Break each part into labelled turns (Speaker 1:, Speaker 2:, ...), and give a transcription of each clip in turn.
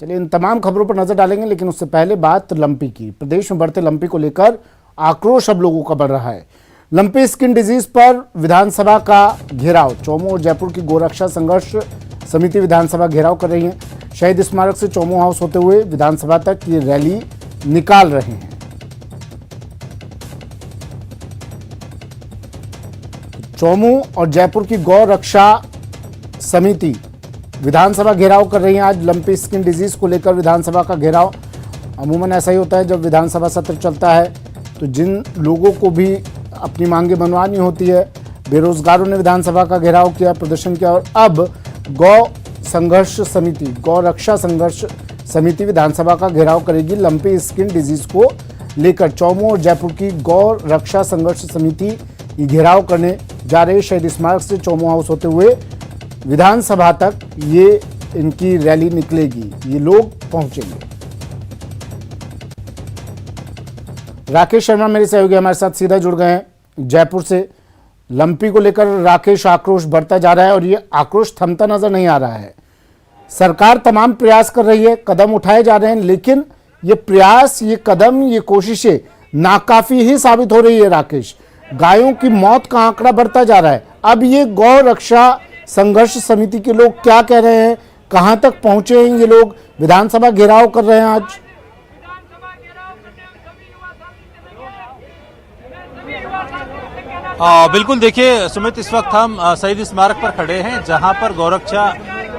Speaker 1: चलिए इन तमाम खबरों पर नजर डालेंगे, लेकिन उससे पहले बात लंपी की। प्रदेश में बढ़ते लंपी को लेकर आक्रोश अब लोगों का बढ़ रहा है। लंपी स्किन डिजीज पर विधानसभा का घेराव। चौमू और जयपुर की गोरक्षा संघर्ष समिति विधानसभा घेराव कर रही है। शहीद स्मारक से चौमू हाउस होते हुए विधानसभा तक ये रैली निकाल रहे हैं। चौमू और जयपुर की गौ रक्षा समिति विधानसभा घेराव कर रही है। आज लंपी स्किन डिजीज को लेकर विधानसभा का घेराव। अमूमन ऐसा ही होता है, जब विधानसभा सत्र चलता है तो जिन लोगों को भी अपनी मांगे मनवानी होती है, बेरोजगारों ने विधानसभा का घेराव किया, प्रदर्शन किया। और अब गौ रक्षा संघर्ष समिति विधानसभा का घेराव करेगी लंपी स्किन डिजीज को लेकर। चौमू और जयपुर की गौ रक्षा संघर्ष समिति घेराव करने जा रहे। शहीद स्मारक से चौमू हाउस होते हुए विधानसभा तक ये इनकी रैली निकलेगी, ये लोग पहुंचेंगे। राकेश शर्मा मेरे सहयोगी हमारे साथ सीधा जुड़ गए हैं जयपुर से। लंपी को लेकर राकेश, आक्रोश बढ़ता जा रहा है और ये आक्रोश थमता नजर नहीं आ रहा है। सरकार तमाम प्रयास कर रही है, कदम उठाए जा रहे हैं, लेकिन ये प्रयास, ये कदम, ये कोशिशें नाकाफी ही साबित हो रही है। राकेश, गायों की मौत का आंकड़ा बढ़ता जा रहा है। अब ये गौ रक्षा संघर्ष समिति के लोग क्या कह रहे हैं, कहां तक पहुंचे हैं ये लोग? विधानसभा घेराव कर रहे हैं आज।
Speaker 2: बिल्कुल, देखिए सुमित, इस वक्त हम शहीद स्मारक पर खड़े हैं, जहां पर गौरक्षा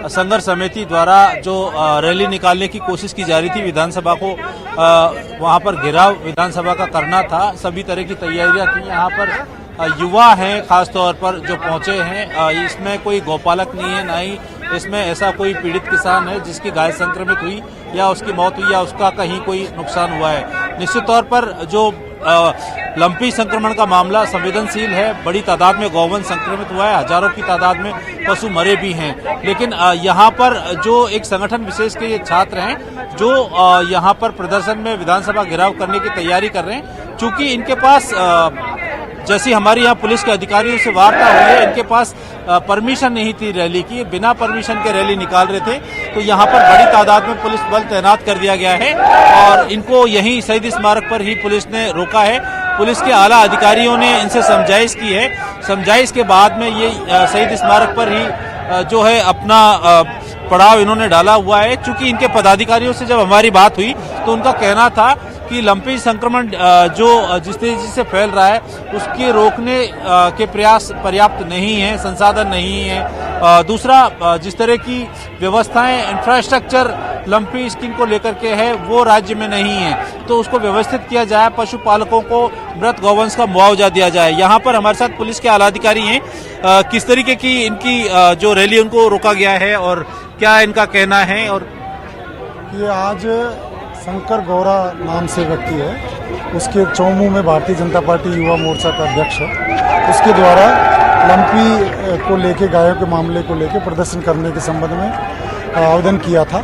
Speaker 2: संघर्ष समिति द्वारा जो रैली निकालने की कोशिश की जा रही थी, विधानसभा को वहां पर घेराव विधानसभा का करना था। सभी तरह की तैयारियां थी। यहाँ पर युवा हैं खास तौर पर जो पहुंचे हैं। इसमें कोई गौपालक नहीं है, ना ही इसमें ऐसा कोई पीड़ित किसान है जिसकी गाय संक्रमित हुई या उसकी मौत हुई या उसका कहीं कोई नुकसान हुआ है। निश्चित तौर पर जो लंपी संक्रमण का मामला संवेदनशील है। बड़ी तादाद में गौवंश संक्रमित हुआ है, हजारों की तादाद में पशु मरे भी हैं। लेकिन यहाँ पर जो एक संगठन विशेष के ये छात्र हैं जो यहाँ पर प्रदर्शन में विधानसभा घेराव करने की तैयारी कर रहे हैं, चूंकि इनके पास जैसी हमारी यहाँ पुलिस के अधिकारियों से वार्ता हुई है, इनके पास परमिशन नहीं थी रैली की, बिना परमिशन के रैली निकाल रहे थे। तो यहाँ पर बड़ी तादाद में पुलिस बल तैनात कर दिया गया है और इनको यहीं शहीद स्मारक पर ही पुलिस ने रोका है। पुलिस के आला अधिकारियों ने इनसे समझाइश की है। समझाइश के बाद में ये शहीद स्मारक पर ही जो है अपना पड़ाव इन्होंने डाला हुआ है। चूंकि इनके पदाधिकारियों से जब हमारी बात हुई तो उनका कहना था कि लंपी संक्रमण जो जिस तेजी से फैल रहा है उसके रोकने के प्रयास पर्याप्त नहीं है, संसाधन नहीं है। दूसरा, जिस तरह की व्यवस्थाएं, इंफ्रास्ट्रक्चर लंपी स्किन को लेकर के है वो राज्य में नहीं है, तो उसको व्यवस्थित किया जाए, पशुपालकों को मृत गौवंश का मुआवजा दिया जाए। यहाँ पर हमारे साथ पुलिस के आलाधिकारी हैं। किस तरीके की इनकी जो रैली उनको रोका गया है और क्या इनका कहना है? और
Speaker 3: ये आज शंकर गौरा नाम से व्यक्ति है, उसके चौमू में भारतीय जनता पार्टी युवा मोर्चा का अध्यक्ष है। उसके द्वारा लंपी को लेके, गायों के मामले को लेके प्रदर्शन करने के संबंध में आवेदन किया था।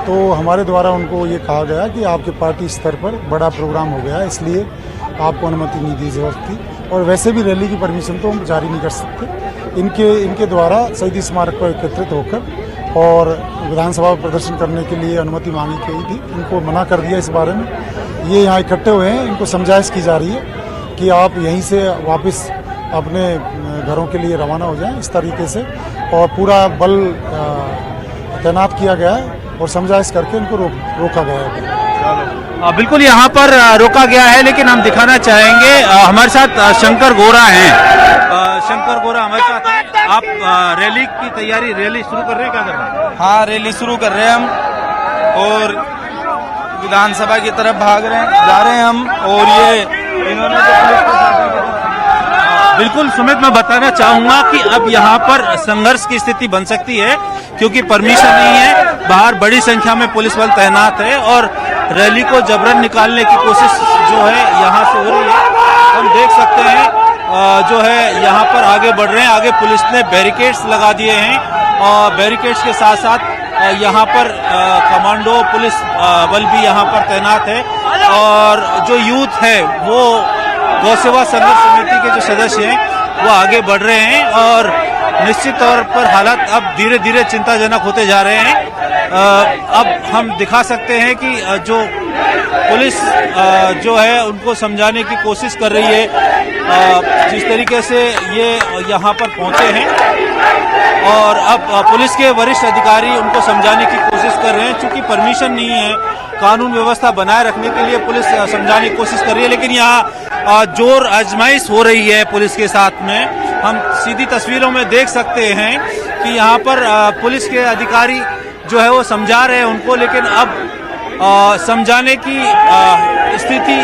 Speaker 3: तो हमारे द्वारा उनको ये कहा गया कि आपके पार्टी स्तर पर बड़ा प्रोग्राम हो गया, इसलिए आपको अनुमति नहीं दी जा सकती और वैसे भी रैली की परमिशन तो हम जारी नहीं कर सकते। इनके द्वारा शहीद स्मारक पर एकत्रित होकर और विधानसभा में प्रदर्शन करने के लिए अनुमति मांगी गई थी, इनको मना कर दिया इस बारे में। ये यहाँ इकट्ठे हुए हैं, इनको समझाइश की जा रही है कि आप यहीं से वापस अपने घरों के लिए रवाना हो जाएं, इस तरीके से। और पूरा बल तैनात किया गया है और समझाइश करके इनको रोका गया है।
Speaker 2: बिल्कुल, यहाँ पर रोका गया है, लेकिन हम दिखाना चाहेंगे, हमारे साथ शंकर गोरा हैं। शंकर गोरा हमारे साथ हैं। आप रैली की तैयारी, रैली शुरू कर रहे हैं, क्या कर रहे हैं?
Speaker 4: हाँ, रैली शुरू कर रहे हैं हम और विधानसभा की तरफ जा रहे हैं हम। और ये इन्होंने
Speaker 2: बिल्कुल सुमित, मैं बताना चाहूंगा कि अब यहाँ पर संघर्ष की स्थिति बन सकती है क्योंकि परमिशन नहीं है। बाहर बड़ी संख्या में पुलिस बल तैनात है और रैली को जबरन निकालने की कोशिश जो है यहाँ से हो रही है। हम देख सकते हैं जो है यहाँ पर आगे बढ़ रहे हैं। आगे पुलिस ने बैरिकेड्स लगा दिए हैं और बैरिकेड्स के साथ साथ यहाँ पर कमांडो पुलिस बल भी यहाँ पर तैनात है। और जो यूथ है वो गौ सेवा संघर्ष समिति के जो सदस्य हैं वो आगे बढ़ रहे हैं और निश्चित तौर पर हालात अब धीरे धीरे चिंताजनक होते जा रहे हैं। अब हम दिखा सकते हैं कि जो पुलिस जो है उनको समझाने की कोशिश कर रही है। जिस तरीके से ये यहाँ पर पहुंचे हैं और अब पुलिस के वरिष्ठ अधिकारी उनको समझाने की कोशिश कर रहे हैं। चूंकि परमिशन नहीं है, कानून व्यवस्था बनाए रखने के लिए पुलिस समझाने की कोशिश कर रही है, लेकिन यहाँ जोर आजमाइश हो रही है पुलिस के साथ में। हम सीधी तस्वीरों में देख सकते हैं कि यहाँ पर पुलिस के अधिकारी जो है वो समझा रहे हैं उनको, लेकिन अब समझाने की स्थिति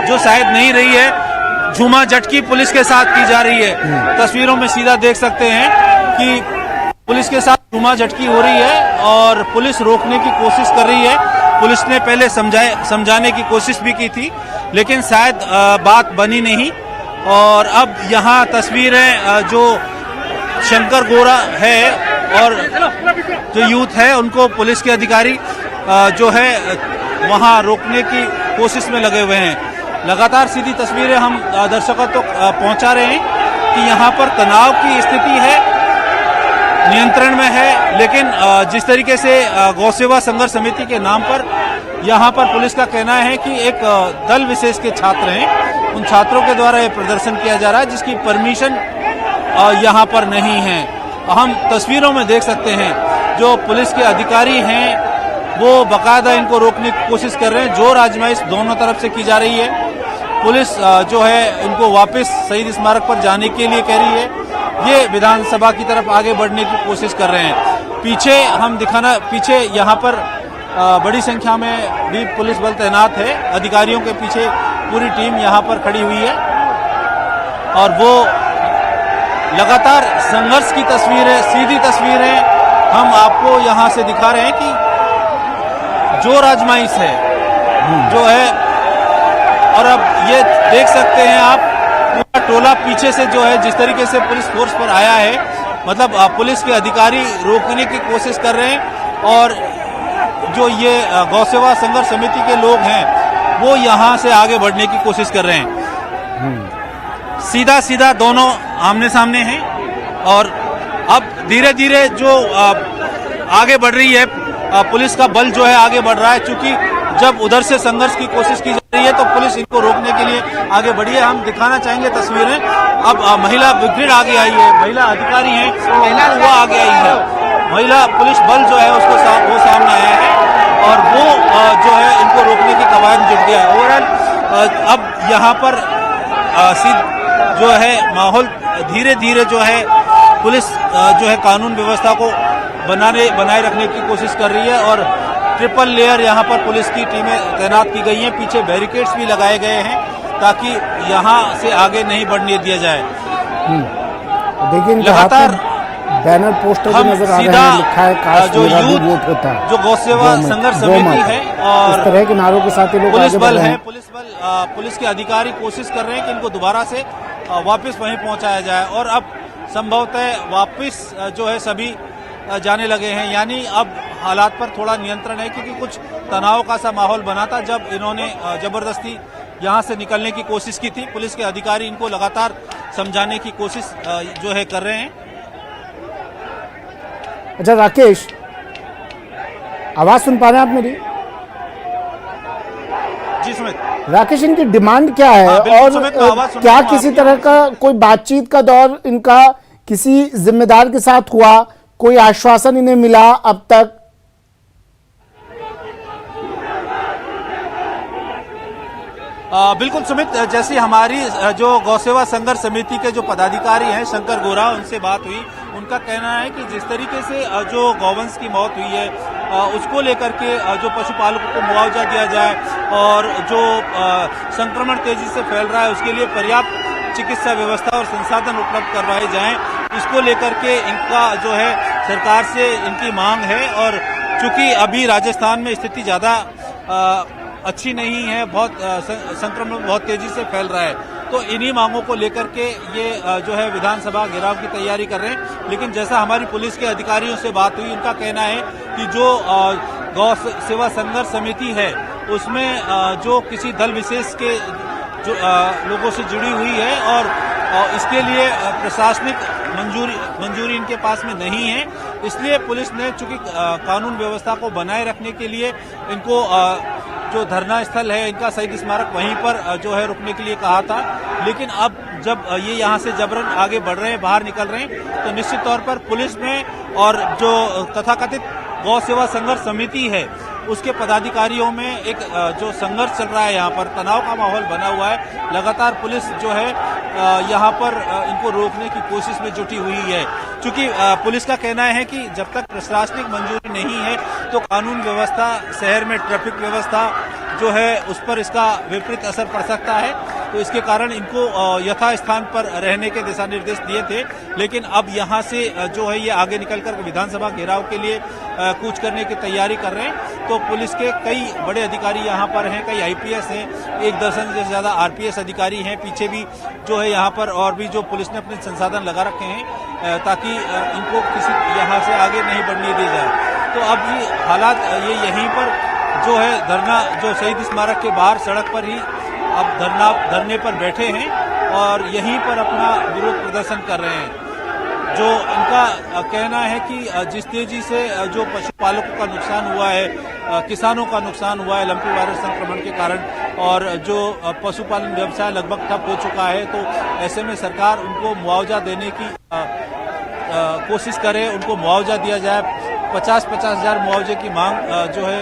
Speaker 2: जो शायद नहीं रही है, झूमा झटकी पुलिस के साथ की जा रही है। तस्वीरों में सीधा देख सकते हैं कि पुलिस के साथ झूमा झटकी हो रही है और पुलिस रोकने की कोशिश कर रही है। पुलिस ने पहले समझाने की कोशिश भी की थी, लेकिन शायद बात बनी नहीं। और अब यहाँ तस्वीरें जो शंकर गोरा है और जो यूथ है उनको पुलिस के अधिकारी जो है वहाँ रोकने की कोशिश में लगे हुए हैं। लगातार सीधी तस्वीरें हम दर्शकों तक पहुँचा रहे हैं कि यहाँ पर तनाव की स्थिति है, नियंत्रण में है, लेकिन जिस तरीके से गौ सेवा संघर्ष समिति के नाम पर यहाँ पर पुलिस का कहना है कि एक दल विशेष के छात्र हैं, उन छात्रों के द्वारा ये प्रदर्शन किया जा रहा है जिसकी परमिशन यहाँ पर नहीं है। हम तस्वीरों में देख सकते हैं जो पुलिस के अधिकारी हैं वो बाकायदा इनको रोकने की कोशिश कर रहे हैं। जोर आजमाइश दोनों तरफ से की जा रही है। पुलिस जो है उनको वापस शहीद स्मारक पर जाने के लिए कह रही है। ये विधानसभा की तरफ आगे बढ़ने की कोशिश कर रहे हैं। पीछे यहाँ पर बड़ी संख्या में भी पुलिस बल तैनात है। अधिकारियों के पीछे पूरी टीम यहाँ पर खड़ी हुई है और वो लगातार संघर्ष की तस्वीरें, सीधी तस्वीरें हम आपको यहाँ से दिखा रहे हैं कि जोर आजमाइश है जो है। और अब ये देख सकते हैं आप पूरा टोला पीछे से जो है जिस तरीके से पुलिस फोर्स पर आया है, मतलब पुलिस के अधिकारी रोकने की कोशिश कर रहे हैं और जो ये गौ सेवा संघर्ष समिति के लोग हैं वो यहाँ से आगे बढ़ने की कोशिश कर रहे हैं। सीधा सीधा दोनों आमने सामने हैं और अब धीरे धीरे जो आगे बढ़ रही है पुलिस का बल जो है आगे बढ़ रहा है। चूंकि जब उधर से संघर्ष की कोशिश की जा रही है तो पुलिस इनको रोकने के लिए आगे बढ़ी है। हम दिखाना चाहेंगे तस्वीरें। अब महिला ब्रिगेड आगे आई है, महिला अधिकारी हैं, वो आगे आई है, महिला पुलिस बल जो है उसको वो सामने आया है और वो जो है इनको रोकने की कवायद जुट गया है। ओवरऑल अब यहाँ पर जो है माहौल धीरे धीरे जो है पुलिस जो है कानून व्यवस्था को बनाए रखने की कोशिश कर रही है और ट्रिपल लेयर यहाँ पर पुलिस की टीमें तैनात की गई हैं। पीछे बैरिकेड्स भी लगाए गए हैं ताकि यहाँ से आगे नहीं बढ़ने दिया जाए।
Speaker 1: देखिए
Speaker 2: लगातार
Speaker 1: बैनर पोस्टर भी नजर आ रहे हैं, लिखा है काश मेरा भी वोट होता।
Speaker 2: जो गौ सेवा संघर्ष समिति है और
Speaker 1: इस तरह के नारों के साथ लोग
Speaker 2: पुलिस बल है, पुलिस के अधिकारी कोशिश कर रहे हैं कि इनको दोबारा से वापस वहीं पहुंचाया जाए और अब संभवतः वापस जो है सभी जाने लगे हैं। यानी अब हालात पर थोड़ा नियंत्रण है क्योंकि कुछ तनाव का सा माहौल बना था जब इन्होंने जबरदस्ती यहां से निकलने की कोशिश की थी। पुलिस के अधिकारी इनको लगातार समझाने की कोशिश जो है कर रहे हैं।
Speaker 1: अच्छा राकेश, आवाज सुन पा रहे हैं आप मेरी?
Speaker 2: जी सुमित।
Speaker 1: राकेश, इनकी डिमांड क्या है और क्या किसी तरह का कोई बातचीत का दौर इनका किसी जिम्मेदार के साथ हुआ? कोई आश्वासन इन्हें मिला अब तक?
Speaker 2: बिल्कुल सुमित, जैसे हमारी जो गौ सेवा संघर्ष समिति के जो पदाधिकारी हैं शंकर गोरा, उनसे बात हुई। उनका कहना है कि जिस तरीके से जो गौवंश की मौत हुई है उसको लेकर के जो पशुपालकों को मुआवजा दिया जाए और जो संक्रमण तेजी से फैल रहा है उसके लिए पर्याप्त चिकित्सा व्यवस्था और संसाधन उपलब्ध करवाए जाएं, इसको लेकर के इनका जो है सरकार से इनकी मांग है। और चूंकि अभी राजस्थान में स्थिति ज्यादा अच्छी नहीं है, बहुत संक्रमण बहुत तेजी से फैल रहा है, तो इन्हीं मांगों को लेकर के ये जो है विधानसभा घेराव की तैयारी कर रहे हैं। लेकिन जैसा हमारी पुलिस के अधिकारियों से बात हुई, उनका कहना है कि जो गौ सेवा संघर्ष समिति है उसमें जो किसी दल विशेष के जो लोगों से जुड़ी हुई है और इसके लिए प्रशासनिक मंजूरी इनके पास में नहीं है। इसलिए पुलिस ने चूंकि कानून व्यवस्था को बनाए रखने के लिए इनको जो धरना स्थल है इनका शहीद स्मारक वहीं पर जो है रुकने के लिए कहा था, लेकिन अब जब ये यहाँ से जबरन आगे बढ़ रहे हैं, बाहर निकल रहे हैं, तो निश्चित तौर पर पुलिस में और जो तथाकथित गौ सेवा संघर्ष समिति है उसके पदाधिकारियों में एक जो संघर्ष चल रहा है, यहाँ पर तनाव का माहौल बना हुआ है। लगातार पुलिस जो है यहाँ पर इनको रोकने की कोशिश में जुटी हुई है। चूंकि पुलिस का कहना है कि जब तक प्रशासनिक मंजूरी नहीं है तो कानून व्यवस्था, शहर में ट्रैफिक व्यवस्था जो है उस पर इसका विपरीत असर पड़ सकता है, तो इसके कारण इनको यथास्थान पर रहने के दिशा निर्देश दिए थे। लेकिन अब यहाँ से जो है ये आगे निकलकर विधानसभा घेराव के लिए कूच करने की तैयारी कर रहे हैं। तो पुलिस के कई बड़े अधिकारी यहाँ पर हैं, कई आईपीएस हैं, 1 दर्जन से ज्यादा आरपीएस अधिकारी हैं, पीछे भी जो है यहाँ पर और भी जो पुलिस ने अपने संसाधन लगा रखे हैं ताकि इनको किसी यहाँ से आगे नहीं बढ़ने दी जाए। तो अब ये हालात ये यहीं पर जो है धरना, जो शहीद स्मारक के बाहर सड़क पर ही अब धरने पर बैठे हैं और यहीं पर अपना विरोध प्रदर्शन कर रहे हैं। जो इनका कहना है कि जिस तेजी से जो पशुपालकों का नुकसान हुआ है, किसानों का नुकसान हुआ है लंपी वायरस संक्रमण के कारण, और जो पशुपालन व्यवसाय लगभग ठप हो चुका है, तो ऐसे में सरकार उनको मुआवजा देने की कोशिश करे, उनको मुआवजा दिया जाए। 50-50 हजार मुआवजे की मांग जो है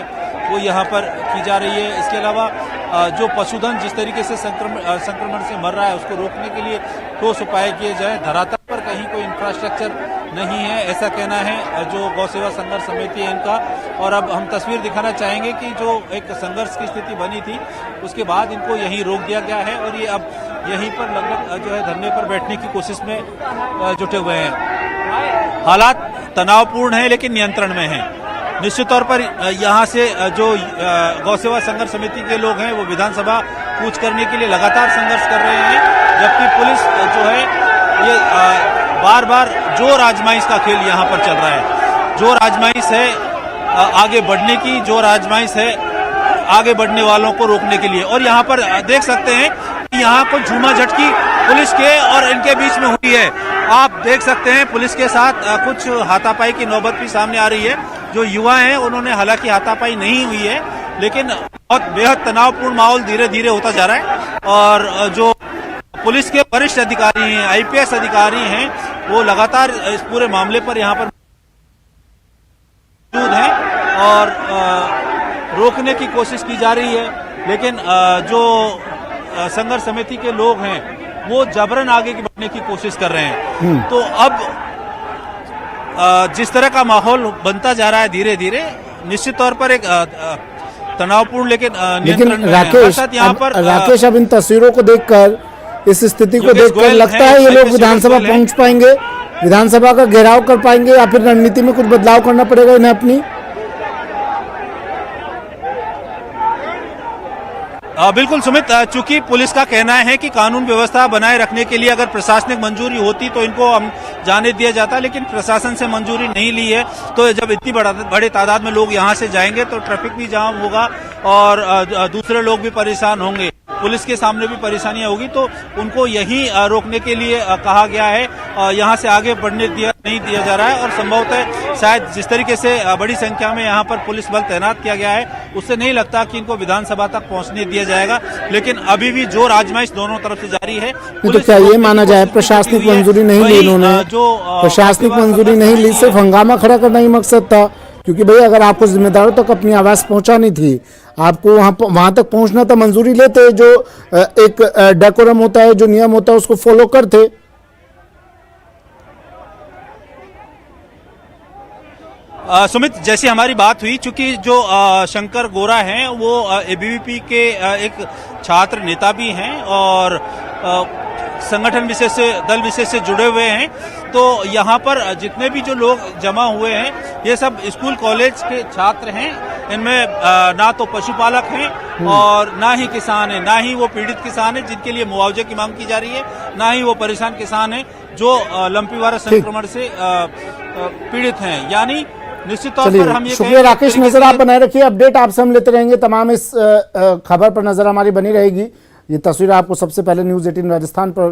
Speaker 2: वो यहाँ पर की जा रही है। इसके अलावा जो पशुधन जिस तरीके से संक्रमण से मर रहा है उसको रोकने के लिए ठोस उपाय किए जाए। धरातल पर कहीं कोई इंफ्रास्ट्रक्चर नहीं है, ऐसा कहना है जो गौ सेवा संघर्ष समिति है इनका। और अब हम तस्वीर दिखाना चाहेंगे कि जो एक संघर्ष की स्थिति बनी थी उसके बाद इनको यहीं रोक दिया गया है और ये अब यहीं पर लगभग जो है धरने पर बैठने की कोशिश में जुटे हुए हैं। हालात तनावपूर्ण है लेकिन नियंत्रण में है। निश्चित तौर पर यहाँ से जो गौ सेवा संघर्ष समिति के लोग हैं वो विधानसभा कूच करने के लिए लगातार संघर्ष कर रहे हैं, जबकि पुलिस जो है ये बार बार जोर आजमाइश का खेल यहाँ पर चल रहा है। जोर आजमाइश है आगे बढ़ने की, जोर आजमाइश है आगे बढ़ने वालों को रोकने के लिए। और यहाँ पर देख सकते हैं कि यहाँ कुछ झूमाझटकी पुलिस के और इनके बीच में हुई है। आप देख सकते हैं पुलिस के साथ कुछ हाथापाई की नौबत भी सामने आ रही है। जो युवा हैं उन्होंने, हालांकि हाथापाई नहीं हुई है, लेकिन बहुत बेहद तनावपूर्ण माहौल धीरे धीरे होता जा रहा है। और जो पुलिस के वरिष्ठ अधिकारी हैं, आईपीएस अधिकारी हैं, वो लगातार इस पूरे मामले पर यहाँ पर मौजूद हैं और रोकने की कोशिश की जा रही है। लेकिन जो संघर्ष समिति के लोग हैं वो जबरन आगे बढ़ने की कोशिश कर रहे हैं। तो अब जिस तरह का माहौल बनता जा रहा है धीरे धीरे, निश्चित तौर पर एक तनावपूर्ण लेकिन
Speaker 1: राकेश अब इन तस्वीरों को देखकर, इस स्थिति को देखकर लगता है ये लोग विधानसभा पहुंच पाएंगे, विधानसभा का घेराव कर पाएंगे, या फिर रणनीति में कुछ बदलाव करना पड़ेगा इन्हें अपनी?
Speaker 2: बिल्कुल सुमित, चूंकि पुलिस का कहना है कि कानून व्यवस्था बनाए रखने के लिए अगर प्रशासनिक मंजूरी होती तो इनको हम जाने दिया जाता, लेकिन प्रशासन से मंजूरी नहीं ली है। तो जब इतनी बड़े तादाद में लोग यहां से जाएंगे तो ट्रैफिक भी जाम होगा और दूसरे लोग भी परेशान होंगे, पुलिस के सामने भी परेशानियां होगी। तो उनको यहीं रोकने के लिए कहा गया है, यहां से आगे बढ़ने नहीं दिया जा रहा है। और संभवतः शायद जिस तरीके से बड़ी संख्या में यहां पर पुलिस बल तैनात किया गया है, उससे नहीं लगता कि इनको विधानसभा तक पहुंचने दिया जाएगा। लेकिन अभी भी जोर आजमाइश दोनों तरफ से जारी है।
Speaker 1: तो क्या ये माना जाए प्रशासनिक मंजूरी नहीं ली इन्होंने, प्रशासनिक मंजूरी नहीं ली, सिर्फ हंगामा खड़ा करना ही मकसद था? क्योंकि भाई अगर आपको जिम्मेदारों तक अपनी आवाज पहुंचानी थी, आपको वहां तक पहुंचना था, मंजूरी लेते, जो एक डेकोरम होता है, जो नियम होता है उसको फॉलो करते।
Speaker 2: सुमित, जैसी हमारी बात हुई, चूंकि जो शंकर गोरा हैं वो एबीवीपी के एक छात्र नेता भी हैं और संगठन विशेष से, दल विशेष से जुड़े हुए हैं। तो यहाँ पर जितने भी जो लोग जमा हुए हैं ये सब स्कूल कॉलेज के छात्र हैं। इनमें ना तो पशुपालक हैं और ना ही किसान हैं, ना ही वो पीड़ित किसान हैं जिनके लिए मुआवजे की मांग की जा रही है, ना ही वो परेशान किसान हैं जो लंपी वायरस संक्रमण से पीड़ित हैं। यानी निश्चित तौर पर हम ये
Speaker 1: शुक्रिया राकेश, नजर आप बनाए रखिए, अपडेट आपसे हम लेते रहेंगे, तमाम इस खबर पर नजर हमारी बनी रहेगी। ये तस्वीर आपको सबसे पहले न्यूज़ 18 राजस्थान पर